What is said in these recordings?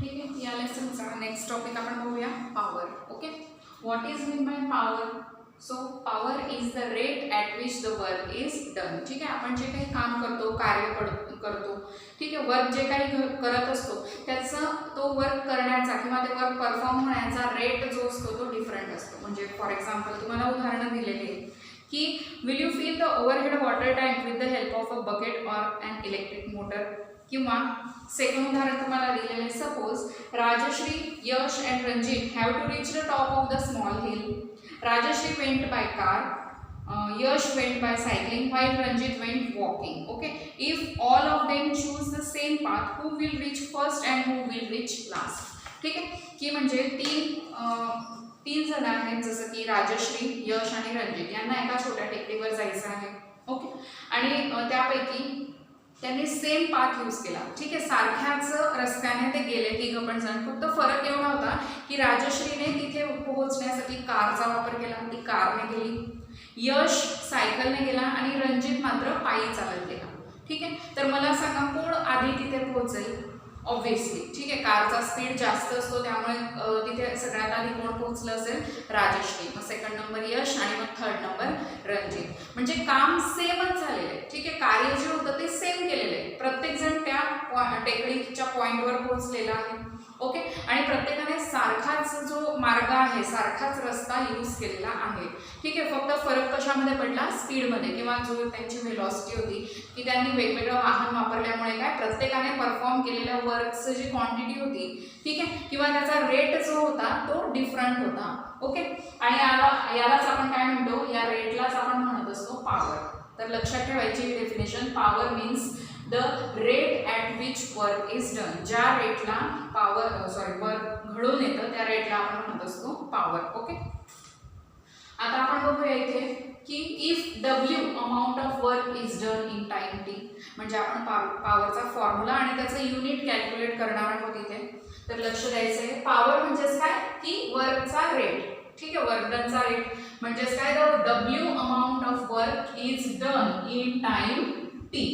ठीक आहे. या लेसनचा नेक्स्ट टॉपिक आपण बघूया power. Okay, what is mean by power? So power is the rate at which the work is done. ठीक आहे, आपण जे काही काम करतो, कार्य करतो, ठीक आहे, वर्क जे काही करत असतो त्याचा तो वर्क करण्याचा किंवा ते वर्क परफॉर्म होण्याचा रेट जो असतो तो डिफरंट असतो. म्हणजे फॉर एक्झाम्पल तुम्हाला उदाहरणं दिलेली आहे की will you fill the overhead water tank with the help of a bucket or an electric motor. किंवा सेकंड उदाहरण तुम्हाला दिलेलं आहे, suppose Rajshri, Yash and Ranjit have to reach the top of the small hill. Rajshri went by car, Yash went by cycling while Ranjit went walking. Okay, if all of them choose the same path, who will reach first and who will reach last? ठीक आहे, की म्हणजे तीन जण आहेत, जसं की राजश्री, यश आणि रंजित यांना एका छोट्या टेकडीवर जायचं आहे. ओके, आणि त्यापैकी त्यांनी सेम पाथ यूज केला. ठीक आहे, सारख्याच रस्त्याने ते गेले तिघं पण जण. फक्त फरक एवढा होता की राजश्रीने तिथे पोहोचण्यासाठी कारचा वापर केला, ती कारने गेली. यश सायकलने गेला आणि रंजित मात्र पायी चालत गेला. ठीक आहे, तर मला सांगा कोण आधी तिथे पोहोचेल? ऑब्व्हियसली, ठीक आहे, कारचा स्पीड जास्त असतो त्यामुळे तिथे सगळ्यात आधी कोण पोहोचलं असेल? राजश्री. मग सेकंड नंबर यश आणि मग थर्ड नंबर रंजित. म्हणजे काम सेमच झालेलं आहे. ठीक आहे, कार्य जे होतं ते सेम केलेलं आहे. प्रत्येक जण त्या टेकडीच्या पॉईंटवर पोहोचलेला आहे. ओके, आणि प्रत्येकाने सारखाच जो मार्ग आहे, सारखाच रस्ता यूज केलेला आहे. ठीक आहे, फक्त फरक कशामध्ये पडला? स्पीडमध्ये, किंवा जो त्यांची व्हेलॉसिटी होती की त्यांनी वेगवेगळं वाहन वापरल्यामुळे काय प्रत्येकाने परफॉर्म केलेल्या वर्कचं जी क्वांटिटी होती, ठीक आहे, किंवा त्याचा रेट जो होता तो डिफरंट होता. ओके, आणि यालाच आपण काय म्हणतो? या रेटलाच आपण म्हणत असतो पॉवर. तर लक्षात ठेवायची definition, power means the rate at which work is done. ज्या रेटला वर्क घडून येतं त्या रेटला आपण म्हणत असतो पॉवर. ओके, आता आपण बघूया इथे की if W amount of work is done in time T. म्हणजे आपण पॉवरचा फॉर्म्युला आणि त्याचं युनिट कॅल्क्युलेट करणार आहोत इथे. तर लक्ष द्यायचं आहे, पॉवर म्हणजेच काय की वर्कचा रेट. ठीक आहे, वर्क डनचा रेट म्हणजेच काय? The W amount of work is done in time T.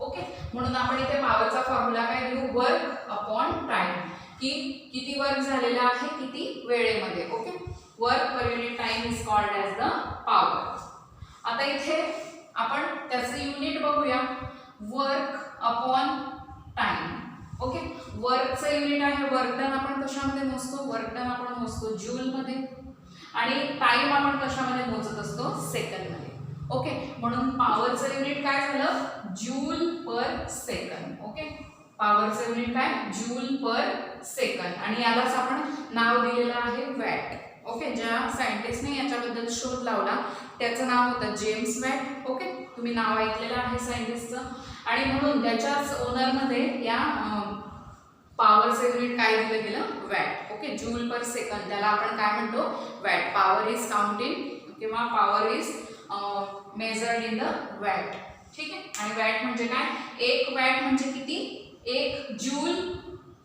Okay, म्हणून आपण इथे पॉवरचा फॉर्म्युला काय देऊ? वर्क अपॉन टाइम, की किती वर्क झालेला आहे किती वेळेमध्ये. Okay, work per unit time is called as the power. आता इथे आपण त्याचं युनिट बघूया, वर्क अपॉन टाइम. ओके, वर्कचं युनिट आहे वर्क डन. आपण कशामध्ये मोजतो? वर्क डन आपण मोजतो जूलमध्ये, आणि टाइम आपण कशामध्ये मोजत असतो? सेकंडमध्ये. ओके, म्हणून पॉवरचं युनिट काय झालं? Joule per second. ओके, पॉवरचं युनिट काय? Joule per second. आणि यालाच आपण नाव दिलेलं आहे वॅट. ओके, ज्या सायंटिस्टने याच्याबद्दल शोध लावला त्याचं नाव होतं जेम्स वॅट. ओके, तुम्ही नाव ऐकलेलं आहे सायंटिस्टचं, आणि म्हणून त्याच्याच ओनरमध्ये या पॉवरचं युनिट काय दिलं गेलं? Watt. Okay, joule per second, त्याला आपण काय म्हणतो? वॅट. पॉवर इज काउंटिंग किंवा power is measured in the watt. ठीक आहे, आणि वॅट म्हणजे काय? एक वॅट म्हणजे किती? 1 joule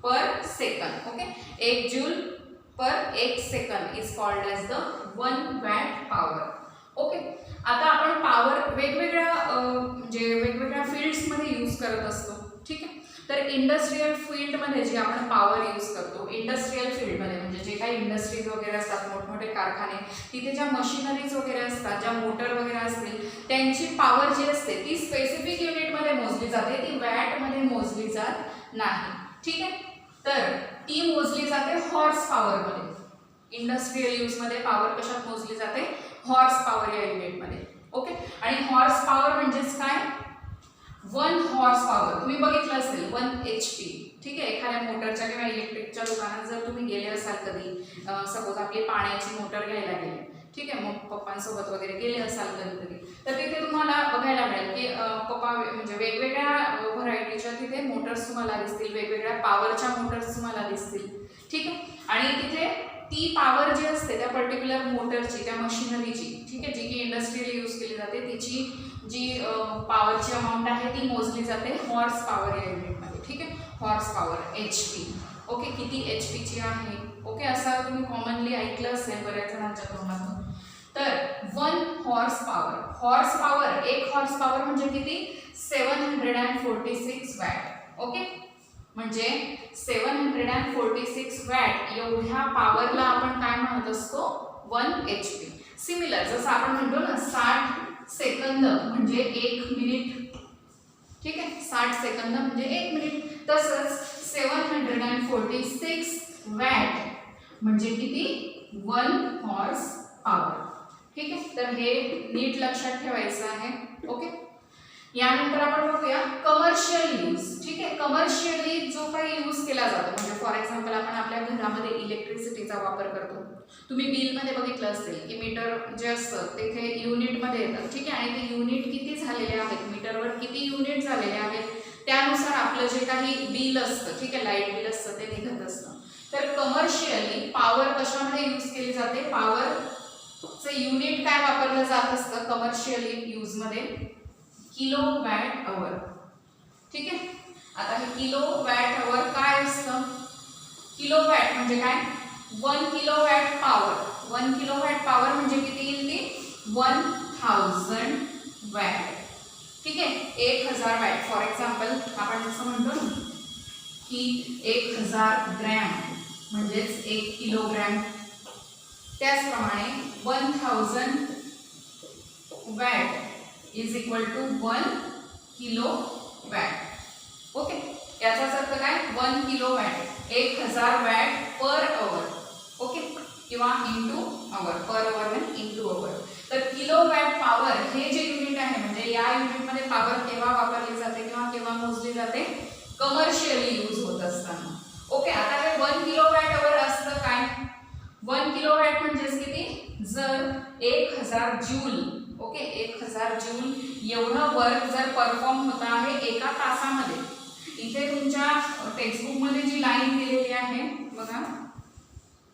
per second. Okay, 1 joule per 1 second is called as the 1 watt power. Okay, आता आपण पॉवर वेगवेगळ्या म्हणजे वेगवेगळ्या फील्ड्समध्ये यूज करत असतो. ठीक आहे, तर इंडस्ट्रियल फील्डमध्ये जे आपण पॉवर यूज करतो, इंडस्ट्रियल फील्डमध्ये म्हणजे जे काही इंडस्ट्रीज वगैरे असतात, मोठमोठे कारखाने, तिथे ज्या मशिनरीज वगैरे असतात, ज्या मोटर वगैरे असतील, त्यांची पॉवर जी असते ती स्पेसिफिक युनिटमध्ये मोजली जाते, ती वॅटमध्ये मोजली जात नाही. ठीक आहे, तर ती मोजली जाते हॉर्स पॉवरमध्ये. इंडस्ट्रियल यूजमध्ये पॉवर कशात मोजली जाते? हॉर्स पॉवर या युनिटमध्ये. ओके, आणि हॉर्स पॉवर म्हणजेच काय? 1 हॉर्स पॉवर. तुम्ही बघितलं असेल 1 HP. ठीक आहे, एखाद्या मोटरच्या किंवा इलेक्ट्रिकच्या दुकानात जर तुम्ही गेले असाल कधी, सपोज आपली पाण्याची मोटर घ्यायला गेले, ठीक आहे, मग पप्पांसोबत वगैरे गेले असाल कधीतरी, तर तिथे तुम्हाला बघायला मिळेल की पप्पा म्हणजे वेगवेगळ्या व्हरायटीच्या तिथे मोटर्स तुम्हाला दिसतील, वेगवेगळ्या पॉवरच्या मोटर्स तुम्हाला दिसतील. ठीक आहे, आणि तिथे ती पॉवर जी असते त्या पर्टिक्युलर मोटरची, त्या मशिनरीची, ठीक आहे, जी की इंडस्ट्रियल यूज केली जाते, तिची जी पॉवरची अमाऊंट आहे ती मोजली जाते हॉर्स पॉवर या युनिटमध्ये. ठीक आहे, हॉर्स पॉवर HP. ओके, किती HPची आहे? ओके, असं तुम्ही कॉमनली ऐकलं असेल बऱ्याच जणांच्या तोंडातून. तर 1 horse power. Horse power, 1 horse power म्हणजे किती? 746 वॅट. ओके, म्हणजे 746 वॅट एवढ्या पॉवरला आपण काय म्हणत असतो 1 HP. सिमिलर जसं आपण म्हणतो ना 60 सेकंद म्हणजे 1 मिनिट, ठीक आहे, 60 सेकंद म्हणजे 1 मिनिट. तसंच 746 वॅट म्हणजे किती 1 हॉर्स पॉवर. ठीक आहे, तर हे नीट लक्षात ठेवायचं आहे. ओके, यानंतर आपण बघूया कमर्शियल यूज. ठीक आहे, कमर्शियली जो काही यूज केला जातो म्हणजे फॉर एक्झाम्पल आपण आपल्या घरामध्ये इलेक्ट्रिसिटीचा वापर करतो. तुम्ही बिलमध्ये बघितलं असेल की मीटर जे असतं तिथे युनिटमध्ये येतं. ठीक आहे, आणि ते युनिट किती झालेले आहेत, मीटरवर किती युनिट झालेले आहेत त्यानुसार आपलं जे काही बिल असतं, ठीक आहे, लाईट बिल असतं ते निघत असतं. तर कमर्शियली पॉवर कशामध्ये यूज केली जाते, पॉवरचं युनिट काय वापरलं जात असतं कमर्शियली यूजमध्ये, किलोवॅट अवर. ठीक आहे, आता हे किलोवॅट अवर काय असतं, किलोवॅट म्हणजे काय 1 किलोवॅट पॉवर. 1 किलोवॅट पॉवर म्हणजे किती येईल ती 1000 वॅट. ठीक आहे, 1000 वॅट. फॉर एक्झाम्पल आपण जसं म्हणतो ना की 1000 ग्रॅम म्हणजेच 1 किलोग्रॅम, त्याचप्रमाणे 1000 watt is equal to 1 kilo watt. Okay, याचाच अर्थ काय 1 kilo watt 1000 watt per hour. Okay, किंवा into hour, per hour into hour. तर किलोवॅट पॉवर हे जे युनिट आहे म्हणजे या युनिटमध्ये पॉवर केव्हा वापरली जाते किंवा केव्हा मोजली जाते, कमर्शियली यूज होत असताना. ओके, आता हे 1 किलोवॅट अवर असतं काय, 1 किलोवॅट म्हणजेच किती, जर 1000 जूल, ओके 1000 जूल एवढं वर्क जर परफॉर्म होत आहे एका तासामध्ये. इथे तुमच्या टेक्स्टबुकमध्ये जी लाईन दिलेली आहे बघा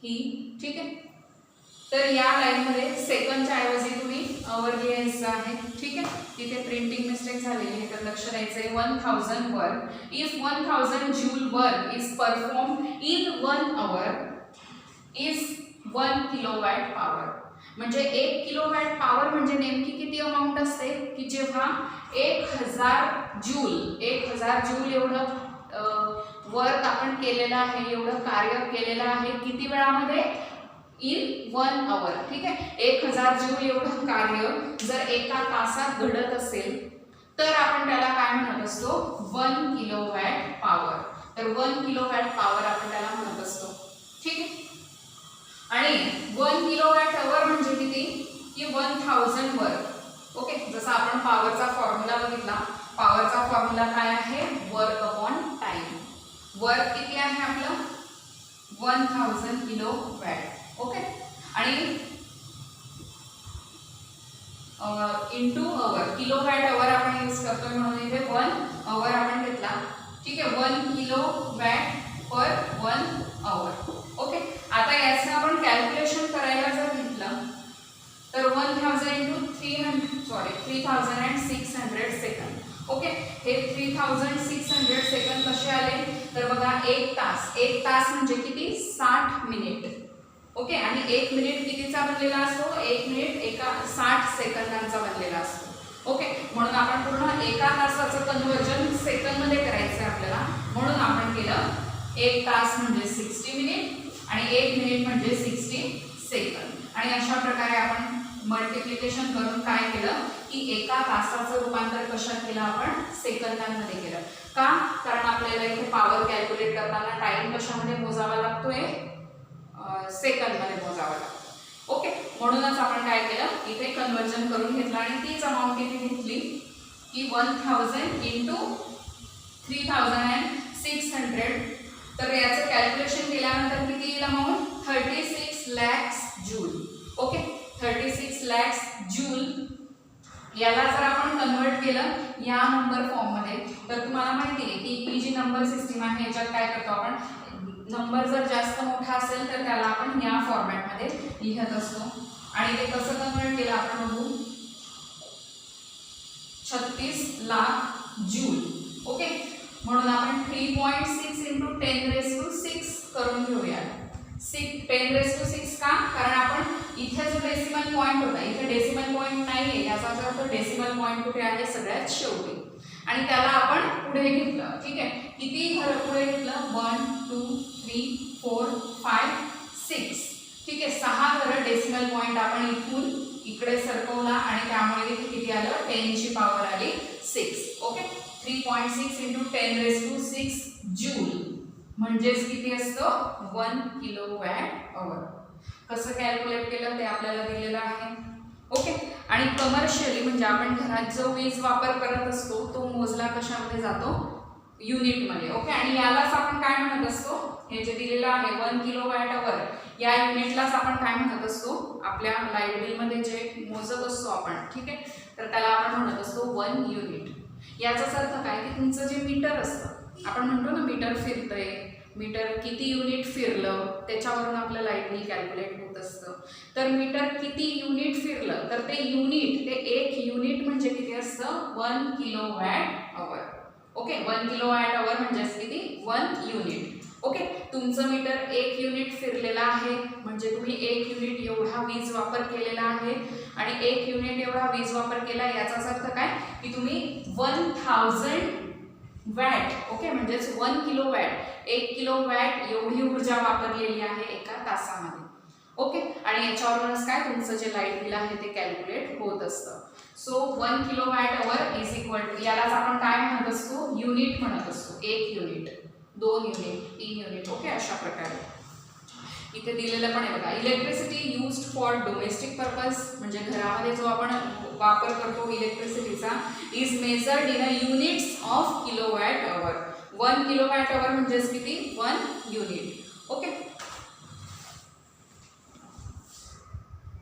ही, ठीक आहे, तर या लाईनमध्ये सेकंडच्या ऐवजी तुम्ही अवर लिहायचं आहे. ठीक आहे, तिथे प्रिंटिंग मिस्टेक झालेली आहे तर लक्ष द्यायचं आहे. 1000 work if 1000 joule work is perform in 1 our is 1 kilowatt power. म्हणजे 1 किलोवॅट पॉवर म्हणजे नेमकी किती अमाऊंट असते की जेव्हा 1000 जूल एवढं वर्क आपण केलेलं आहे, एवढं कार्य केलेलं आहे किती वेळामध्ये, इन 1 आवर. ठीक आहे, 1000 जूल एवढं कार्य जर एका तासात घडत असेल तर आपण त्याला काय म्हणत असतो 1 किलोवॅट पॉवर. तर 1 किलोवॅट पॉवर आपण त्याला म्हणत असतो. ठीक आहे, आणि 1 किलोवॅट अवर म्हणजे किती की 1000 वर्क. ओके, जसं आपण पॉवरचा फॉर्म्युला बघितला, पॉवरचा फॉर्म्युला काय आहे वर्क अपॉन टाइम. वर्क किती आहे आपलं 1000 किलोवॅट. ओके, आणि इंटू अवर, किलोवॅट अवर आपण यूज करतोय म्हणून इथे 1 अवर आपण घेतला. ठीक आहे, 1 किलोवॅट पर 1 आवर. ओके, आता याचं आपण कॅल्क्युलेशन करायला जर घेतलं तर 1000 इंटू 3600 सेकंद. ओके, हे 3600 सेकंद कसे आले तर बघा 1 तास म्हणजे किती 60 मिनिट. ओके, आणि 1 मिनिट कितीचा बनलेला असतो, 1 मिनिट एका 60 सेकंदांचा बनलेला असतो. ओके, म्हणून आपण पूर्ण एका तासाचं कन्वर्जन सेकंदमध्ये करायचं आहे आपल्याला, म्हणून आपण केलं 1 तास म्हणजे 60 मिनिट आणि 1 मिनिट म्हणजे 60 सेकंद. आणि अशा प्रकारे आपण मल्टिप्लिकेशन करून काय केलं की एका तासाचं रूपांतर कशात केलं आपण सेकंदांमध्ये केलं. का, कारण आपल्याला इथे पॉवर कॅल्क्युलेट करताना टाइम कशामध्ये मोजावा लागतोय, सेकंदमध्ये मोजावा लागतो. ओके, म्हणूनच आपण काय केलं इथे कन्वर्जन करून घेतलं आणि तीच अमाऊंट इथे घेतली की 1000 इंटू 3600. तर याचं कॅल्क्युलेशन केल्यानंतर किती येईल amount 36 lakh joule. Okay, 36 lakh joule याला जर आपण कन्वर्ट केलं या नंबर फॉर्ममध्ये तर तुम्हाला माहिती आहे की ही जी नंबर सिस्टीम आहे याच्यात काय करतो आपण, नंबर जर जास्त मोठा असेल तर त्याला आपण या फॉर्मॅटमध्ये लिहत असतो. आणि ते कसं कन्वर्ट केलं आपण बघू, 36 लाख जूल. ओके, म्हणून आपण 3.6 इंटू 10⁶ करून घेऊया. 10⁶ का, कारण आपण इथे जो डेसिमल पॉईंट होता इथे डेसिमल पॉईंट नाही आहे, याचा अर्थ डेसिमल पॉईंट कुठे आहे सगळ्यात शेवटी. आणि त्याला आपण पुढे घेतलं. ठीक आहे, किती घरं पुढे घेतलं? 1 2 3 4 5 6. ठीक आहे, 6 घरं डेसिमल पॉईंट आपण इथून इकडे सरकवला आणि त्यामुळे इथे किती आलं? 10 ची पॉवर आली 6. ओके, 3.6 × 10⁶ जूल म्हणजेच किती असतं? 1 किलोवॅट अवर. कसं कॅल्क्युलेट केलं ते आपल्याला दिलेलं आहे. ओके, आणि कमर्शियली म्हणजे आपण घरात जो वीज वापर करत असतो तो मोजला कशामध्ये जातो? युनिटमध्ये. ओके, आणि यालाच आपण काय म्हणत असतो? हे जे दिलेलं आहे 1 किलोवॅट अवर, या युनिटलाच आपण काय म्हणत असतो? आपल्या लाईट बिलमध्ये जे मोजत असतो आपण, ठीक आहे, तर त्याला आपण म्हणत असतो 1 युनिट. याचाच अर्थ काय की तुमचं जे मीटर असतं, आपण म्हणतो ना मीटर फिरतंय, मीटर किती युनिट फिरलं त्याच्यावरून आपलं लाईट बिल कॅल्क्युलेट होत असतं. तर मीटर किती युनिट फिरलं तर ते युनिट, ते 1 युनिट म्हणजे किती असतं? 1 kilowatt our. Okay, 1 kilowatt hour म्हणजेच किती? 1 युनिट. ओके, तुमचं मीटर 1 युनिट फिरलेलं आहे म्हणजे तुम्ही 1 युनिट एवढा वीज वापर केलेला आहे. आणि 1 युनिट एवढा वीज वापर केला याचाच अर्थ काय की तुम्ही 1000 वॅट, ओके, म्हणजेच 1 किलोवॅट, 1 किलोवॅट एवढी ऊर्जा वापरलेली आहे एका तासामध्ये. ओके, आणि याच्यावरूनच काय तुमचं जे लाईट बिल आहे ते कॅल्क्युलेट होत असतं. So 1 kilowatt hour is equal to, यालाच आपण काय म्हणत असतो? युनिट म्हणत असतो. 1 युनिट, 2 युनिट, 3 युनिट. ओके, अशा प्रकारे इथे दिलेलं पण आहे बघा. Electricity used for domestic purpose म्हणजे घरामध्ये जो आपण वापर करतो इलेक्ट्रिसिटीचा, is measured in a units of kilowatt hour. 1 kilowatt hour म्हणजेच किती? 1 युनिट. ओके,